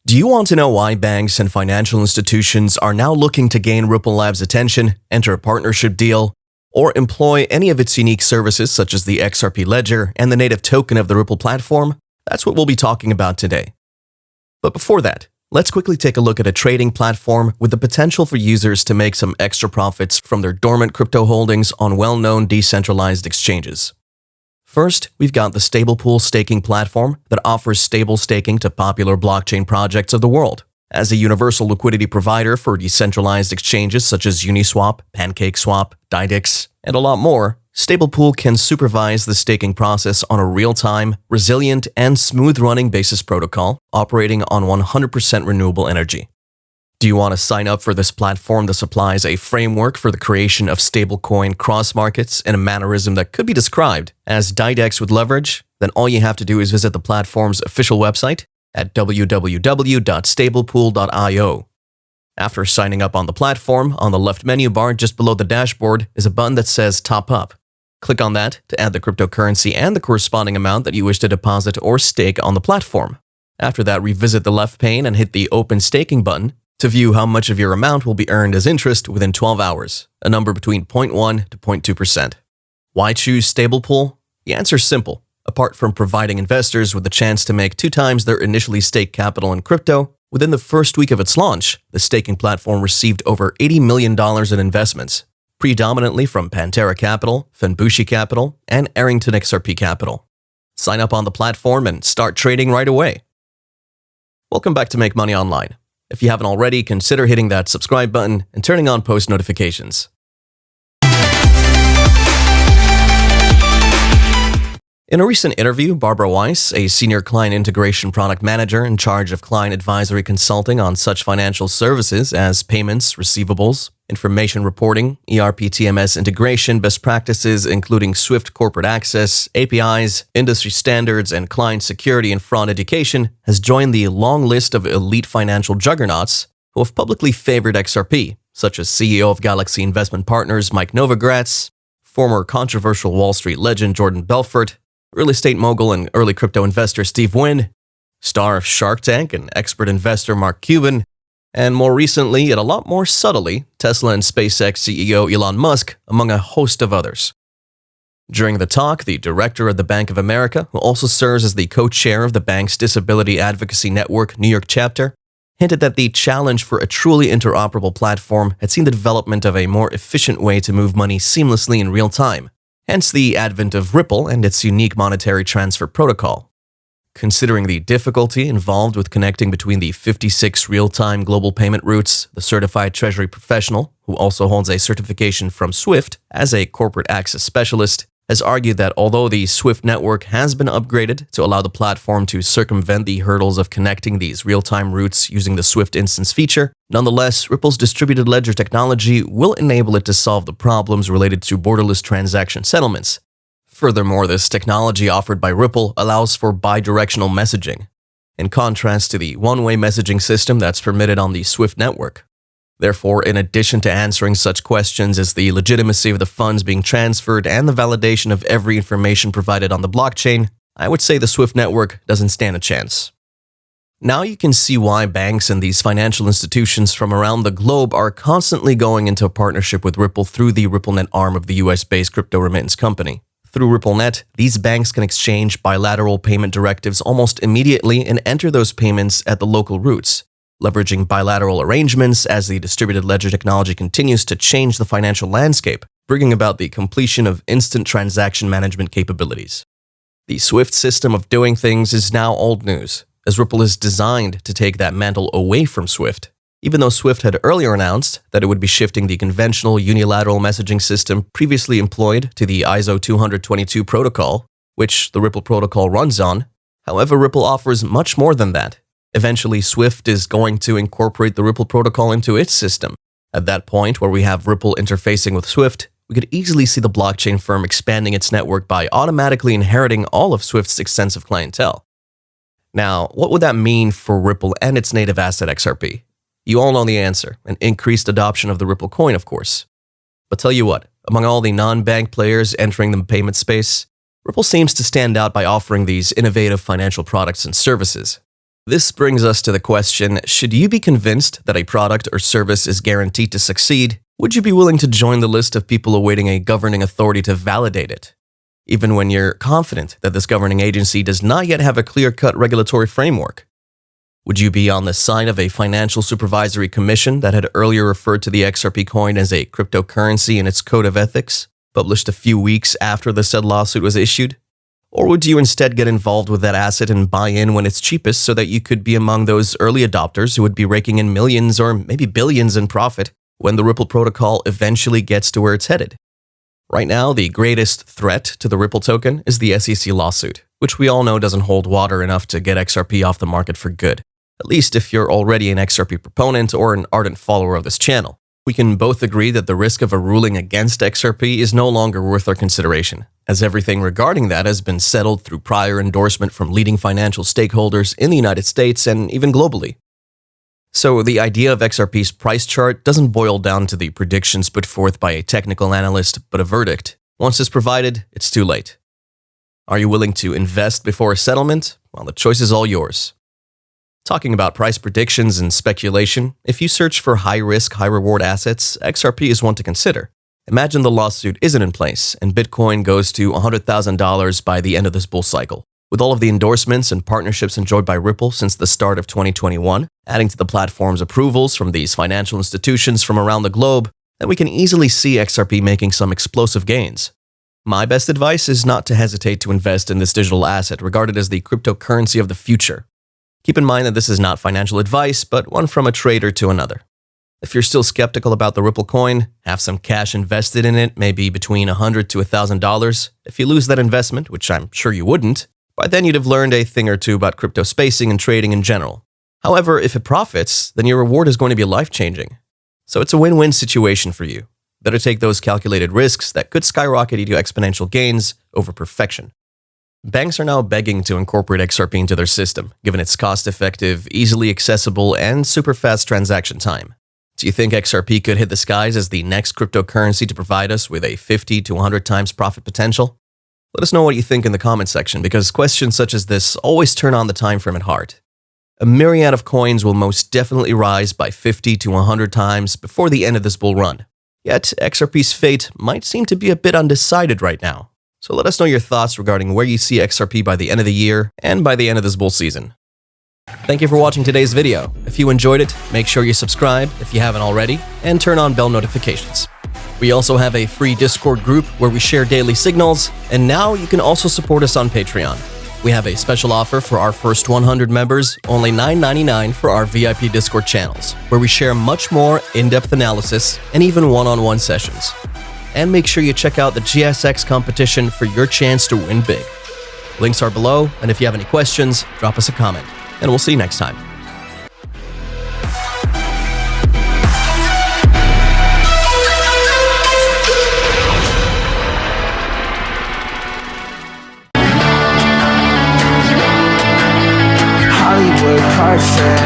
Do you want to know why banks and financial institutions are now looking to gain Ripple Labs' attention, enter a partnership deal, or employ any of its unique services such as the XRP ledger and the native token of the Ripple platform? That's what we'll be talking about today. But before that, let's quickly take a look at a trading platform with the potential for users to make some extra profits from their dormant crypto holdings on well-known decentralized exchanges. First, we've got the Stablepool staking platform that offers stable staking to popular blockchain projects of the world. As a universal liquidity provider for decentralized exchanges such as Uniswap, PancakeSwap, Didix, and a lot more, Stablepool can supervise the staking process on a real-time, resilient, and smooth-running basis protocol operating on 100% renewable energy. Do you want to sign up for this platform that supplies a framework for the creation of stablecoin cross-markets in a mannerism that could be described as Didix with leverage? Then all you have to do is visit the platform's official website at www.stablepool.io. After signing up on the platform, on the left menu bar just below the dashboard is a button that says Top Up. Click on that to add the cryptocurrency and the corresponding amount that you wish to deposit or stake on the platform. After that, revisit the left pane and hit the Open Staking button to view how much of your amount will be earned as interest within 12 hours, a number between 0.1 to 0.2%. Why choose Stablepool? The answer is simple. Apart from providing investors with the chance to make 2 times their initially staked capital in crypto, within the first week of its launch, the staking platform received over $80 million in investments, predominantly from Pantera Capital, Fenbushi Capital, and Arrington XRP Capital. Sign up on the platform and start trading right away. Welcome back to Make Money Online. If you haven't already, consider hitting that subscribe button and turning on post notifications. In a recent interview, Barbara Weiss, a senior client integration product manager in charge of client advisory consulting on such financial services as payments, receivables, information reporting, ERP TMS integration, best practices including Swift corporate access, APIs, industry standards, and client security and fraud education, has joined the long list of elite financial juggernauts who have publicly favored XRP, such as CEO of Galaxy Investment Partners Mike Novogratz, former controversial Wall Street legend Jordan Belfort, real estate mogul and early crypto investor Steve Wynn, star of Shark Tank and expert investor Mark Cuban, and more recently, and a lot more subtly, Tesla and SpaceX CEO Elon Musk, among a host of others. During the talk, the director of the Bank of America, who also serves as the co-chair of the bank's Disability Advocacy Network New York chapter, hinted that the challenge for a truly interoperable platform had seen the development of a more efficient way to move money seamlessly in real time, hence the advent of Ripple and its unique monetary transfer protocol. Considering the difficulty involved with connecting between the 56 real-time global payment routes, the certified treasury professional, who also holds a certification from Swift as a corporate access specialist, has argued that although the Swift network has been upgraded to allow the platform to circumvent the hurdles of connecting these real-time routes using the Swift instance feature, nonetheless, Ripple's distributed ledger technology will enable it to solve the problems related to borderless transaction settlements. Furthermore, this technology offered by Ripple allows for bidirectional messaging, in contrast to the one-way messaging system that's permitted on the Swift network. Therefore, in addition to answering such questions as the legitimacy of the funds being transferred and the validation of every information provided on the blockchain, I would say the Swift network doesn't stand a chance. Now you can see why banks and these financial institutions from around the globe are constantly going into a partnership with Ripple through the RippleNet arm of the US-based crypto remittance company. Through RippleNet, these banks can exchange bilateral payment directives almost immediately and enter those payments at the local routes, leveraging bilateral arrangements as the distributed ledger technology continues to change the financial landscape, bringing about the completion of instant transaction management capabilities. The Swift system of doing things is now old news, as Ripple is designed to take that mantle away from Swift. Even though Swift had earlier announced that it would be shifting the conventional unilateral messaging system previously employed to the ISO 222 protocol, which the Ripple protocol runs on. However, Ripple offers much more than that. Eventually, Swift is going to incorporate the Ripple protocol into its system. At that point, where we have Ripple interfacing with Swift, we could easily see the blockchain firm expanding its network by automatically inheriting all of Swift's extensive clientele. Now, what would that mean for Ripple and its native asset XRP? You all know the answer, an increased adoption of the Ripple coin, of course. But tell you what, among all the non-bank players entering the payment space, Ripple seems to stand out by offering these innovative financial products and services. This brings us to the question, should you be convinced that a product or service is guaranteed to succeed? Would you be willing to join the list of people awaiting a governing authority to validate it? Even when you're confident that this governing agency does not yet have a clear-cut regulatory framework? Would you be on the side of a financial supervisory commission that had earlier referred to the XRP coin as a cryptocurrency in its code of ethics, published a few weeks after the said lawsuit was issued? Or would you instead get involved with that asset and buy in when it's cheapest so that you could be among those early adopters who would be raking in millions or maybe billions in profit when the Ripple protocol eventually gets to where it's headed? Right now, the greatest threat to the Ripple token is the SEC lawsuit, which we all know doesn't hold water enough to get XRP off the market for good, at least if you're already an XRP proponent or an ardent follower of this channel. We can both agree that the risk of a ruling against XRP is no longer worth our consideration, as everything regarding that has been settled through prior endorsement from leading financial stakeholders in the United States and even globally. So the idea of XRP's price chart doesn't boil down to the predictions put forth by a technical analyst, but a verdict. Once it's provided, it's too late. Are you willing to invest before a settlement? Well, the choice is all yours. Talking about price predictions and speculation, if you search for high-risk, high-reward assets, XRP is one to consider. Imagine the lawsuit isn't in place and Bitcoin goes to $100,000 by the end of this bull cycle. With all of the endorsements and partnerships enjoyed by Ripple since the start of 2021, adding to the platform's approvals from these financial institutions from around the globe, then we can easily see XRP making some explosive gains. My best advice is not to hesitate to invest in this digital asset regarded as the cryptocurrency of the future. Keep in mind that this is not financial advice, but one from a trader to another. If you're still skeptical about the Ripple coin, have some cash invested in it, maybe between $100 to $1,000. If you lose that investment, which I'm sure you wouldn't, by then you'd have learned a thing or two about crypto spacing and trading in general. However, if it profits, then your reward is going to be life-changing. So it's a win-win situation for you. Better take those calculated risks that could skyrocket you to exponential gains over perfection. Banks are now begging to incorporate XRP into their system, given its cost-effective, easily accessible, and super fast transaction time. Do you think XRP could hit the skies as the next cryptocurrency to provide us with a 50 to 100 times profit potential? Let us know what you think in the comment section, because questions such as this always turn on the time frame at heart. A myriad of coins will most definitely rise by 50 to 100 times before the end of this bull run. Yet, XRP's fate might seem to be a bit undecided right now. So let us know your thoughts regarding where you see XRP by the end of the year and by the end of this bull season. Thank you for watching today's video. If you enjoyed it, make sure you subscribe if you haven't already, and turn on bell notifications. We also have a free Discord group where we share daily signals, and now you can also support us on Patreon. We have a special offer for our first 100 members, only $9.99 for our VIP Discord channels, where we share much more in-depth analysis and even one-on-one sessions. And make sure you check out the GSX competition for your chance to win big. Links are below, and if you have any questions, drop us a comment, and we'll see you next time. Hollywood car set.